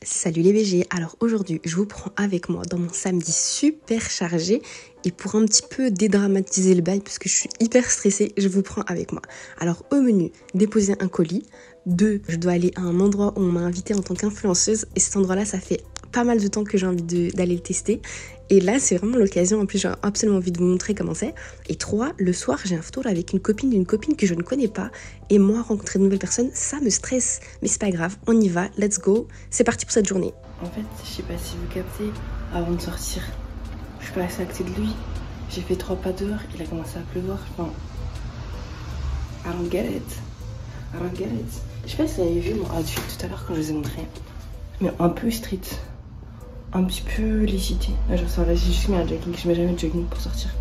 Salut les BG, alors aujourd'hui je vous prends avec moi dans mon samedi super chargé et pour un petit peu dédramatiser le bail parce que je suis hyper stressée, je vous prends avec moi. Alors au menu, déposer un colis. 2, je dois aller à un endroit où on m'a invitée en tant qu'influenceuse et cet endroit là ça fait pas mal de temps que j'ai envie d'aller le tester et là c'est vraiment l'occasion, en plus j'ai absolument envie de vous montrer comment c'est. Et 3, le soir j'ai un photo avec une copine d'une copine que je ne connais pas et moi rencontrer de nouvelles personnes ça me stresse, mais c'est pas grave, on y va, let's go, c'est parti pour cette journée. En fait je sais pas si vous captez, avant de sortir je suis passée à côté de lui, j'ai fait 3 pas dehors, il a commencé à pleuvoir, enfin I don't get it. Je sais pas si vous avez vu mon outfit tout à l'heure quand je vous ai montré, mais un peu street, un petit peu licité. Genre ça va, j'ai juste mis un jogging, je mets jamais de jogging pour sortir.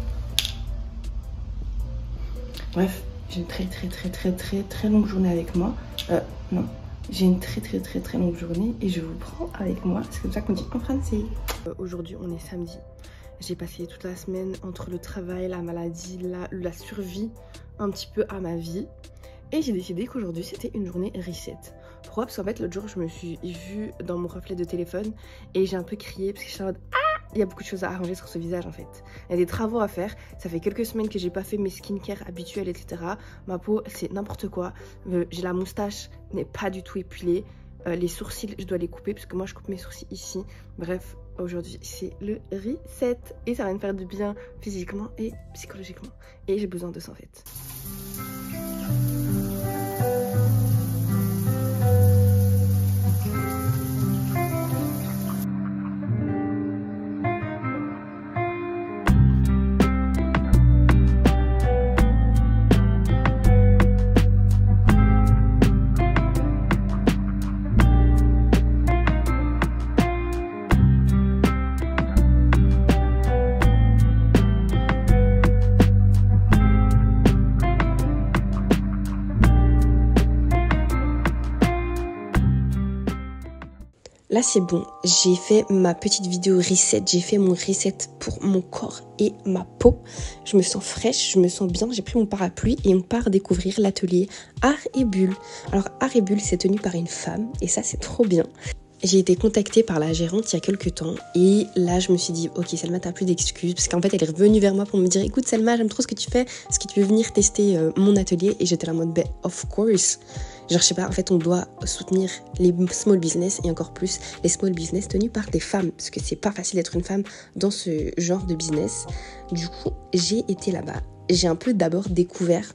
Bref, j'ai une très longue journée avec moi. Non, j'ai une très longue journée et je vous prends avec moi, c'est comme ça qu'on dit en français. Aujourd'hui on est samedi. J'ai passé toute la semaine entre le travail, la maladie, la survie un petit peu à ma vie. Et j'ai décidé qu'aujourd'hui c'était une journée reset. Pourquoi? Parce qu'en fait l'autre jour je me suis vue dans mon reflet de téléphone et j'ai un peu crié parce que je suis en mode ah, il y a beaucoup de choses à arranger sur ce visage en fait. Il y a des travaux à faire, ça fait quelques semaines que j'ai pas fait mes skincare habituels etc. Ma peau c'est n'importe quoi, j'ai la moustache n'est pas du tout épilée, les sourcils je dois les couper parce que moi je coupe mes sourcils ici. Bref, aujourd'hui c'est le reset et ça va me faire du bien physiquement et psychologiquement et j'ai besoin de ça en fait. Là c'est bon, j'ai fait ma petite vidéo reset, j'ai fait mon reset pour mon corps et ma peau. Je me sens fraîche, je me sens bien, j'ai pris mon parapluie et on part découvrir l'atelier Art et Bulle. Alors Art et Bulle c'est tenu par une femme et ça c'est trop bien. J'ai été contactée par la gérante il y a quelques temps et là je me suis dit ok Selma t'as plus d'excuses parce qu'en fait elle est revenue vers moi pour me dire écoute Selma j'aime trop ce que tu fais, est-ce que tu veux venir tester mon atelier? Et j'étais là en mode ben of course. Genre je sais pas, en fait on doit soutenir les small business et encore plus les small business tenus par des femmes parce que c'est pas facile d'être une femme dans ce genre de business. Du coup j'ai été là-bas, j'ai un peu d'abord découvert,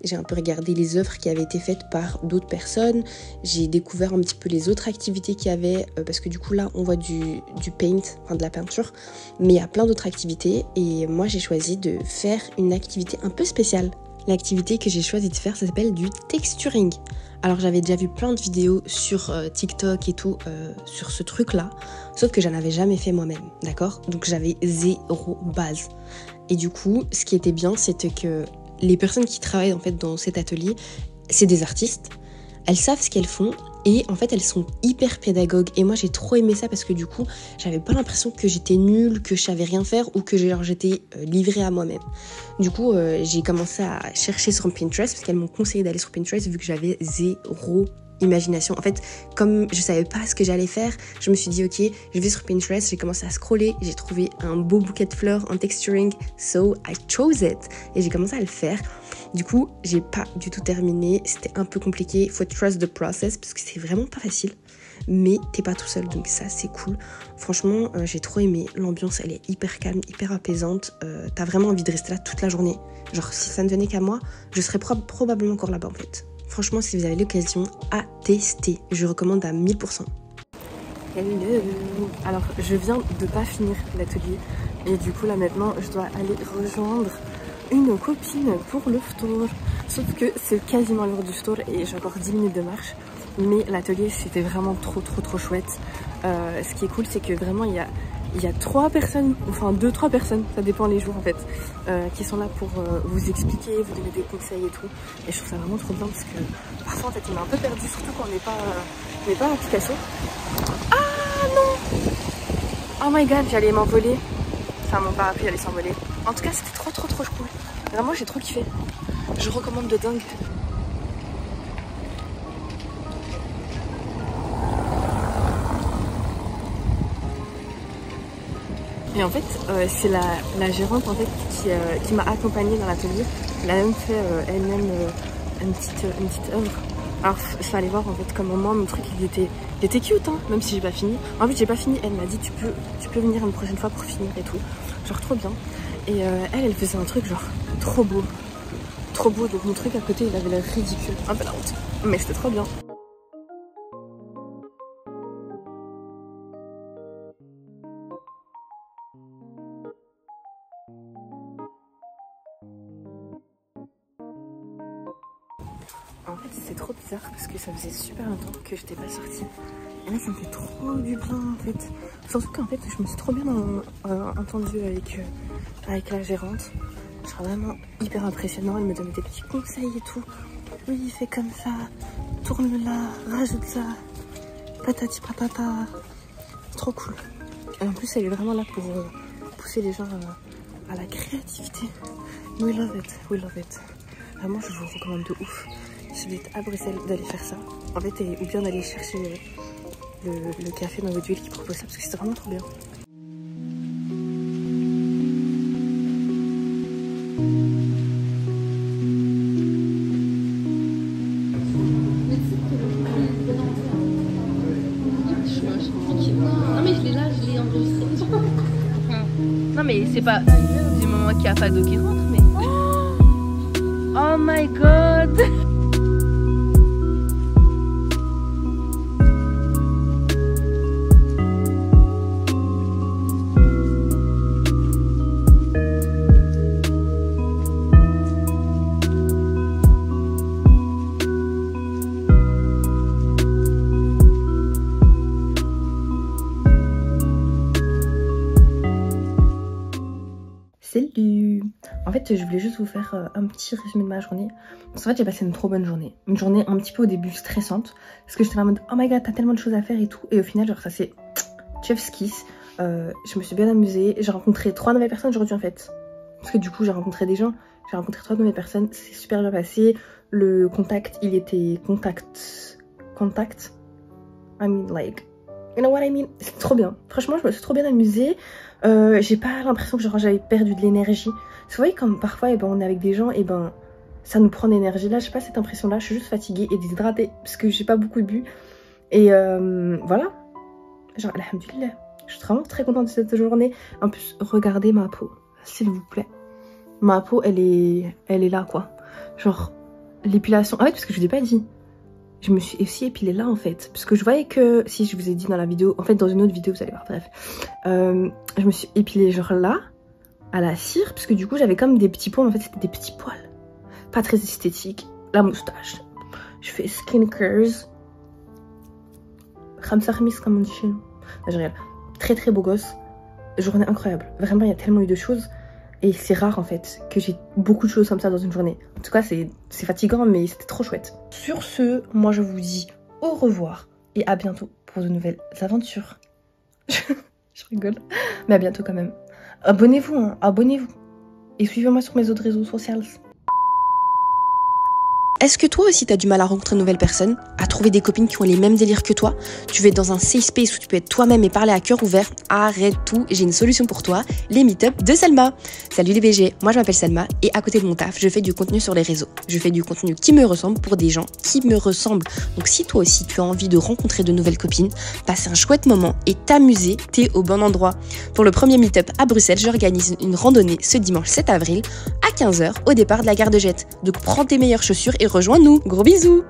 j'ai un peu regardé les œuvres qui avaient été faites par d'autres personnes, j'ai découvert un petit peu les autres activités qu'il y avait parce que du coup là on voit du paint, enfin de la peinture, mais il y a plein d'autres activités et moi j'ai choisi de faire une activité un peu spéciale. L'activité que j'ai choisi de faire ça s'appelle du texturing. Alors j'avais déjà vu plein de vidéos sur TikTok et tout sur ce truc là, sauf que j'en avais jamais fait moi-même, d'accord? Donc j'avais zéro base. Et du coup ce qui était bien c'était que les personnes qui travaillent en fait dans cet atelier, c'est des artistes, elles savent ce qu'elles font et en fait elles sont hyper pédagogues et moi j'ai trop aimé ça parce que du coup j'avais pas l'impression que j'étais nulle, que je savais rien faire ou que j'étais livrée à moi-même. Du coup j'ai commencé à chercher sur Pinterest parce qu'elles m'ont conseillé d'aller sur Pinterest vu que j'avais zéro imagination. En fait, comme je savais pas ce que j'allais faire, je me suis dit ok, je vais sur Pinterest, j'ai commencé à scroller, j'ai trouvé un beau bouquet de fleurs en texturing, so I chose it et j'ai commencé à le faire. Du coup, j'ai pas du tout terminé, c'était un peu compliqué, faut trust the process parce que c'est vraiment pas facile, mais t'es pas tout seul donc ça c'est cool. Franchement, j'ai trop aimé, l'ambiance elle est hyper calme, hyper apaisante, t'as vraiment envie de rester là toute la journée. Genre si ça ne venait qu'à moi, je serais probablement encore là-bas en fait. Franchement, si vous avez l'occasion, à tester. Je recommande à 1000%. Hello. Alors, je viens de pas finir l'atelier. Et du coup, là maintenant, je dois aller rejoindre une copine pour le tour. Sauf que c'est quasiment l'heure du tour et j'ai encore 10 minutes de marche. Mais l'atelier, c'était vraiment trop chouette. Ce qui est cool, c'est que vraiment, il y a 3 personnes, enfin 2-3 personnes, ça dépend les jours en fait, qui sont là pour vous expliquer, vous donner des conseils et tout. Et je trouve ça vraiment trop bien parce que parfois en fait on est un peu perdu, surtout quand on n'est pas à l'application. Ah non! Oh my god, j'allais m'envoler. Enfin mon parapluie allait s'envoler. En tout cas c'était trop cool. Vraiment j'ai trop kiffé. Je recommande de dingue. Et en fait, c'est la gérante en fait qui m'a accompagnée dans l'atelier. Elle a même fait elle-même une petite œuvre. Alors, il fallait voir en fait comment moi mon truc il était cute, hein, même si j'ai pas fini. En fait, j'ai pas fini. Elle m'a dit tu peux venir une prochaine fois pour finir et tout. Genre trop bien. Et elle faisait un truc genre trop beau. Trop beau. Donc mon truc à côté il avait l'air ridicule. Un peu la honte. Mais c'était trop bien. En fait c'était trop bizarre parce que ça faisait super longtemps que j'étais pas sortie. Et là ça me fait trop du bien en fait. Surtout qu'en fait je me suis trop bien entendue avec la gérante. C'est vraiment hyper impressionnant, elle me donnait des petits conseils et tout. Oui, fais comme ça, tourne là, rajoute ça, patati patata. C'est trop cool. Et en plus elle est vraiment là pour pousser les gens à la créativité. We love it, we love it. Vraiment je vous recommande de ouf. Si vous êtes à Bruxelles d'aller faire ça, en fait, ou bien d'aller chercher le café dans votre ville qui propose ça, parce que c'est vraiment trop bien. Non mais je l'ai là, je l'ai enregistré. Non mais c'est pas du moment qu'il n'y a pas d'eau qui rentre, mais... Oh my god. Salut! En fait, je voulais juste vous faire un petit résumé de ma journée. Parce qu'en fait, j'ai passé une trop bonne journée. Une journée un petit peu au début stressante. Parce que j'étais en mode, oh my god, t'as tellement de choses à faire et tout. Et au final, genre, ça c'est chef's kiss. Je me suis bien amusée. J'ai rencontré 3 nouvelles personnes aujourd'hui en fait. Parce que du coup, j'ai rencontré des gens. J'ai rencontré 3 nouvelles personnes. C'est super bien passé. Le contact, il était contact. I mean, like, you know what I mean? C'est trop bien. Franchement, je me suis trop bien amusée. J'ai pas l'impression que j'avais perdu de l'énergie. Vous voyez, comme parfois on est avec des et ça nous prend de l'énergie. Là, j'ai pas cette impression là, je suis juste fatiguée et déshydratée parce que j'ai pas beaucoup bu. Et voilà. Genre, alhamdoulilah. Je suis vraiment très contente de cette journée. En plus, regardez ma peau, s'il vous plaît. Ma peau, elle est là quoi. Genre, l'épilation. Ah ouais, parce que je vous ai pas dit. Je me suis aussi épilée là en fait. Parce que je voyais que, si je vous ai dit dans la vidéo, en fait dans une autre vidéo vous allez voir, bref. Je me suis épilée genre là, à la cire, parce que du coup j'avais comme des petits poils, en fait c'était des petits poils. Pas très esthétique. La moustache. Je fais skincare. Khamsa khamis comme on dit chez nous. Je regarde. Très très beau gosse. Journée incroyable. Vraiment il y a tellement eu de choses. Et c'est rare en fait que j'ai beaucoup de choses comme ça dans une journée. En tout cas c'est fatigant mais c'était trop chouette. Sur ce, moi je vous dis au revoir et à bientôt pour de nouvelles aventures. Je rigole. Mais à bientôt quand même. Abonnez-vous, hein, abonnez-vous. Et suivez-moi sur mes autres réseaux sociaux. Est-ce que toi aussi t'as du mal à rencontrer de nouvelles personnes, à trouver des copines qui ont les mêmes délires que toi? Tu veux être dans un safe space où tu peux être toi-même et parler à cœur ouvert? Arrête tout, j'ai une solution pour toi, les meet-up de Selma. Salut les BG, moi je m'appelle Selma et à côté de mon taf, je fais du contenu sur les réseaux. Je fais du contenu qui me ressemble pour des gens qui me ressemblent. Donc si toi aussi tu as envie de rencontrer de nouvelles copines, passer un chouette moment et t'amuser, t'es au bon endroit. Pour le premier meet-up à Bruxelles, j'organise une randonnée ce dimanche 7 avril à 15 h au départ de la gare de Jette. Donc prends tes meilleures chaussures et rejoins-nous. Gros bisous!